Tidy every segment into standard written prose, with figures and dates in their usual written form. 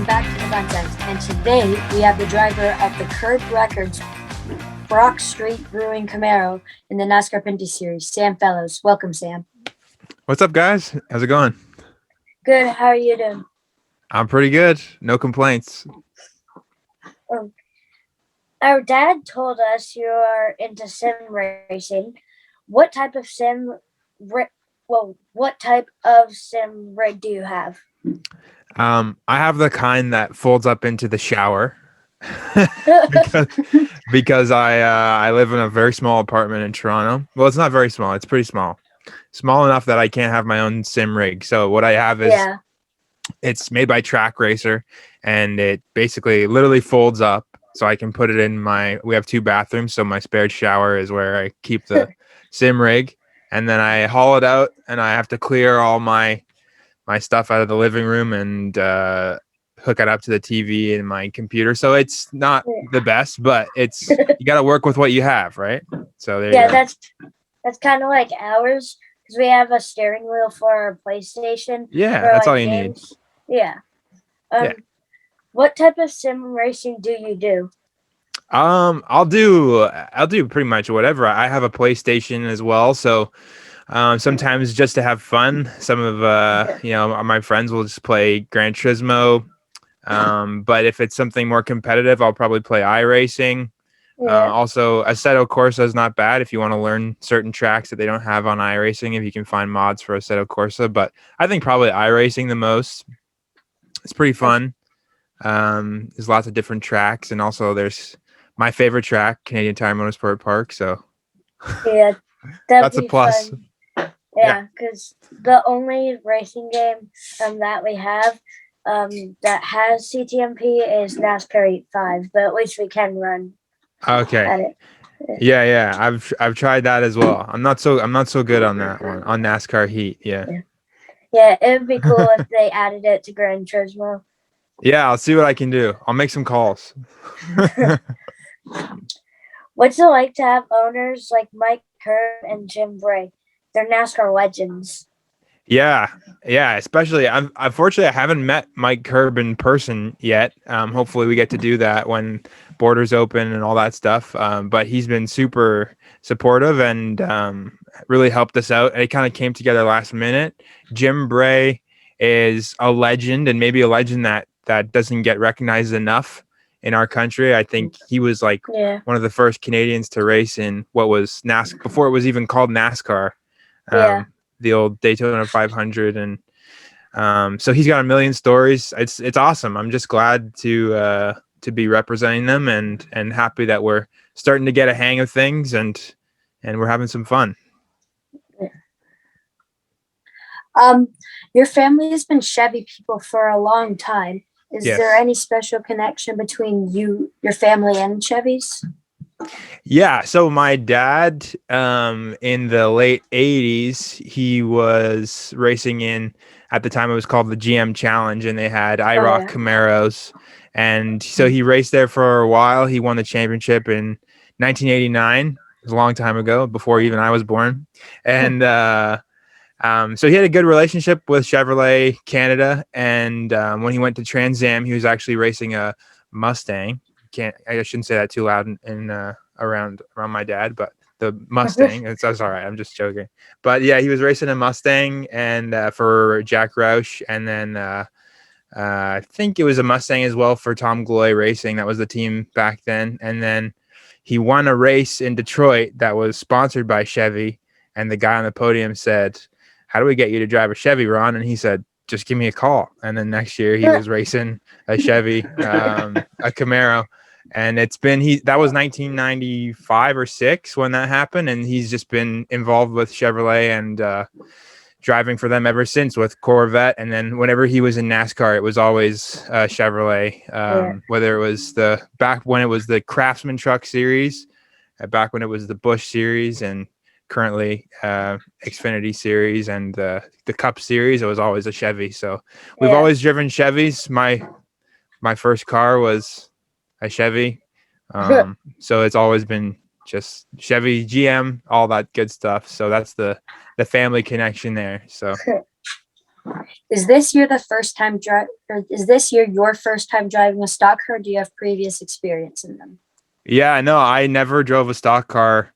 back to the Bunn Sons, and today we have the driver of the Curb Records Brock Street Brewing Camaro in the NASCAR Pinty Series, Sam Fellows. Welcome, Sam. What's up, guys? How's it going? Good. How are you doing? I'm pretty good. No complaints. Our dad told us you are into sim racing. What type of what type of sim rig do you have? I have the kind that folds up into the shower because I live in a very small apartment in Toronto. Well, it's not very small. It's pretty small. Small enough that I can't have my own sim rig. So what I have is it's made by Track Racer, and it basically literally folds up so I can put it in we have 2 bathrooms. So my spare shower is where I keep the sim rig, and then I haul it out and I have to clear all my stuff out of the living room and hook it up to the TV and my computer. So it's not the best, but you got to work with what you have, right? So there you go. That's kind of like ours, because we have a steering wheel for our PlayStation. Yeah, that's all you games. Need. Yeah. What type of sim racing do you do? I'll do pretty much whatever. I have a PlayStation as well, so sometimes just to have fun. Some of my friends will just play Gran Turismo. But if it's something more competitive, I'll probably play iRacing. Also, Assetto Corsa is not bad if you want to learn certain tracks that they don't have on iRacing, if you can find mods for Assetto Corsa. But I think probably iRacing the most. It's pretty fun. There's lots of different tracks, and also there's my favorite track, Canadian Tire Motorsport Park. So that's a plus. Fun. Yeah, because the only racing game that we have that has CTMP is NASCAR 8.5, but at least we can run. Okay. At it. Yeah. I've tried that as well. I'm not so good on that one, on NASCAR Heat. Yeah, it would be cool if they added it to Gran Turismo. Yeah, I'll see what I can do. I'll make some calls. What's it like to have owners like Mike Kerr and Jim Bray? They're NASCAR legends. Yeah. Especially, unfortunately, I haven't met Mike Curb in person yet. Hopefully, we get to do that when borders open and all that stuff. But he's been super supportive and really helped us out. And it kind of came together last minute. Jim Bray is a legend, and maybe a legend that doesn't get recognized enough in our country. I think he was one of the first Canadians to race in what was NASCAR before it was even called NASCAR. The old Daytona 500, and so he's got a million stories. It's awesome. I'm just glad to be representing them, and happy that we're starting to get a hang of things, and we're having some fun. Your family has been Chevy people for a long time. Is there any special connection between your family and Chevys? Yeah, so my dad, in the late 80s, he was racing at the time it was called the GM Challenge, and they had IROC Camaros. And so he raced there for a while. He won the championship in 1989. It was a long time ago, before even I was born. And so he had a good relationship with Chevrolet Canada. And when he went to Trans Am, he was actually racing a Mustang. I shouldn't say that too loud around my dad, but the Mustang. That's all right. I'm just joking. But yeah, he was racing a Mustang and for Jack Roush, and then I think it was a Mustang as well for Tom Gloy Racing. That was the team back then. And then he won a race in Detroit that was sponsored by Chevy, and the guy on the podium said, "How do we get you to drive a Chevy, Ron?" And he said, "Just give me a call." And then next year he was racing a Chevy, a Camaro. And that was 1995 or 6 when that happened. And he's just been involved with Chevrolet and driving for them ever since, with Corvette. And then whenever he was in NASCAR, it was always Chevrolet, whether it was back when it was the Craftsman Truck Series, back when it was the Busch Series, and currently Xfinity Series and the Cup Series. It was always a Chevy. So we've always driven Chevys. My first car was a Chevy. So it's always been just Chevy, GM, all that good stuff. So that's the family connection there. So Is this year your first time driving a stock car? Or do you have previous experience in them? Yeah, no, I never drove a stock car.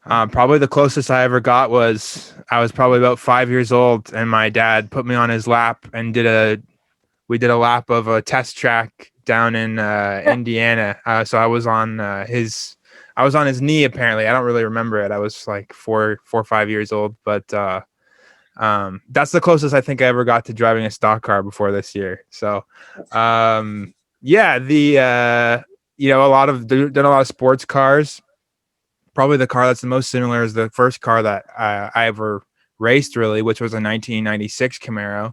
Probably the closest I ever got was I was probably about 5 years old, and my dad put me on his lap and we did a lap of a test track down in Indiana. So I was on his knee. Apparently, I don't really remember it. I was like 4 or 5 years old, but that's the closest I think I ever got to driving a stock car before this year. So, yeah, done a lot of sports cars. Probably the car that's the most similar is the first car that I ever raced, really, which was a 1996 Camaro.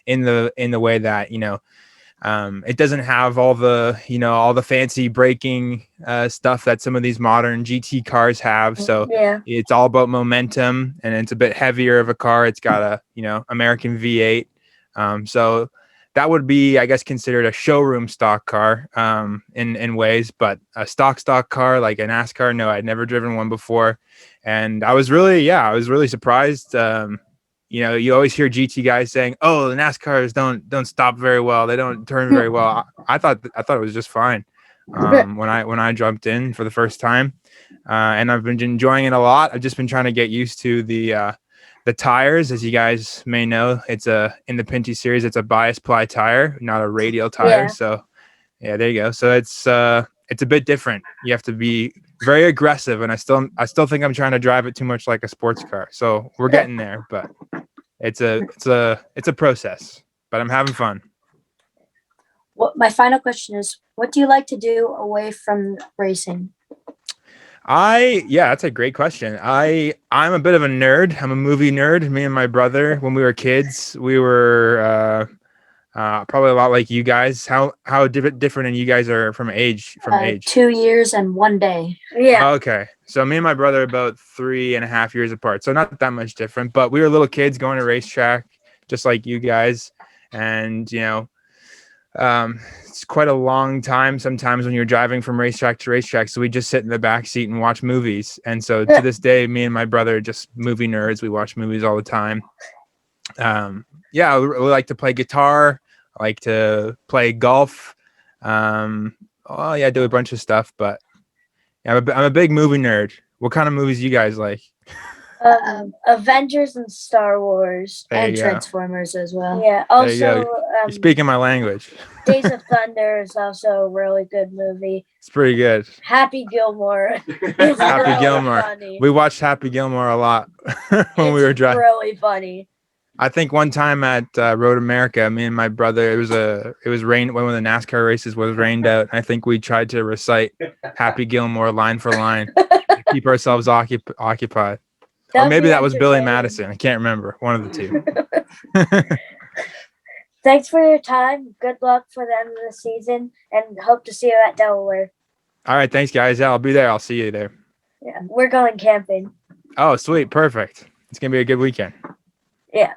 In the way that it doesn't have all the fancy braking stuff that some of these modern GT cars have. So Yeah. it's all about momentum, and it's a bit heavier of a car. It's got a American V8. So that would be, I guess, considered a showroom stock car in ways, but a stock car like a NASCAR, no, I'd never driven one before. And I was really surprised. You always hear GT guys saying, "Oh, the NASCARs don't stop very well. They don't turn very well." I thought it was just fine when I jumped in for the first time, and I've been enjoying it a lot. I've just been trying to get used to the tires. As you guys may know, it's in the Pinty series, it's a bias ply tire, not a radial tire. Yeah. So yeah, there you go. So it's a bit different. You have to be very aggressive, and I still think I'm trying to drive it too much like a sports car. So we're getting there, but it's a process. But I'm having fun. My final question is, what do you like to do away from racing? That's a great question. I'm a bit of a nerd. I'm a movie nerd. Me and my brother, when we were kids, we were probably a lot like you guys. How different, and you guys are from age? 2 years and 1 day. Yeah. Okay, so me and my brother are about 3.5 years apart, so not that much different. But we were little kids going to racetrack, just like you guys, and it's quite a long time sometimes when you're driving from racetrack to racetrack. So we just sit in the back seat and watch movies. And so to this day, me and my brother are just movie nerds. We watch movies all the time. I really like to play guitar. I like to play golf. Do a bunch of stuff. But yeah, I'm a big movie nerd. What kind of movies you guys like? Avengers and Star Wars and Transformers as well. Yeah. Also, you're speaking my language. Days of Thunder is also a really good movie. It's pretty good. Happy Gilmore. Happy Gilmore. Funny. We watched Happy Gilmore a lot when we were driving. Really funny. I think one time at Road America, me and my brother, it was rain. One of the NASCAR races was rained out. I think we tried to recite Happy Gilmore line for line to keep ourselves occupied. Or maybe that was Billy Madison. I can't remember. One of the two. Thanks for your time. Good luck for the end of the season, and hope to see you at Delaware. All right. Thanks, guys. Yeah, I'll be there. I'll see you there. Yeah, we're going camping. Oh, sweet. Perfect. It's going to be a good weekend. Yeah.